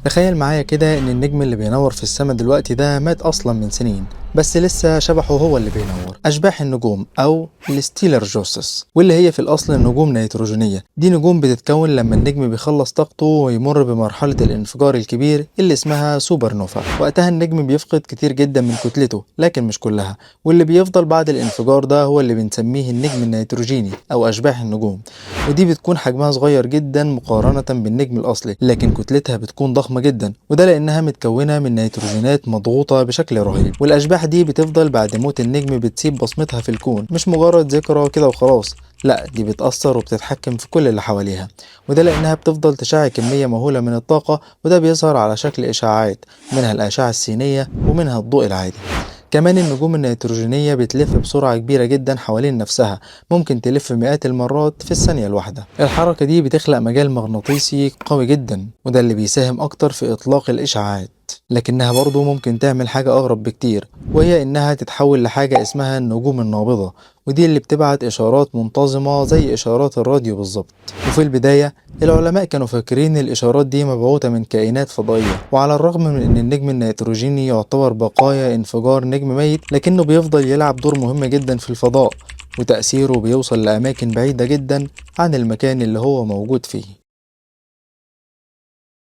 تخيل معايا كده ان النجم اللي بينور في السماء دلوقتي ده مات اصلا من سنين، بس لسه شبحه هو اللي بينور. اشباح النجوم او الستيلر جوسس، واللي هي في الاصل نجوم نيتروجينيه. دي نجوم بتتكون لما النجم بيخلص طاقته ويمر بمرحله الانفجار الكبير اللي اسمها سوبر نوفا. وقتها النجم بيفقد كتير جدا من كتلته لكن مش كلها، واللي بيفضل بعد الانفجار ده هو اللي بنسميه النجم النيتروجيني او اشباح النجوم. ودي بتكون حجمها صغير جدا مقارنة بالنجم الأصلي، لكن كتلتها بتكون ضخمة جدا، وده لأنها متكونة من نيتروجينات مضغوطة بشكل رهيب. والأشباح دي بتفضل بعد موت النجم بتسيب بصمتها في الكون، مش مجرد ذكرى كده وخلاص، لا دي بتأثر وبتتحكم في كل اللي حواليها. وده لأنها بتفضل تشع كمية مهولة من الطاقة، وده بيظهر على شكل إشعاعات، منها الأشعة السينية ومنها الضوء العادي. كمان النجوم النيتروجينية بتلف بسرعة كبيرة جدا حوالين نفسها، ممكن تلف مئات المرات في الثانية الواحدة. الحركة دي بتخلق مجال مغناطيسي قوي جدا، وده اللي بيساهم أكتر في إطلاق الإشعاعات. لكنها برضو ممكن تعمل حاجة أغرب بكتير، وهي إنها تتحول لحاجة اسمها النجوم النابضة، ودي اللي بتبعت إشارات منتظمة زي إشارات الراديو بالظبط. وفي البداية العلماء كانوا فاكرين الإشارات دي مبعوثة من كائنات فضائية، وعلى الرغم من إن النجم النيتروجيني يعتبر بقايا انفجار نجم ميت، لكنه بيفضل يلعب دور مهم جدا في الفضاء، وتأثيره بيوصل لأماكن بعيدة جدا عن المكان اللي هو موجود فيه.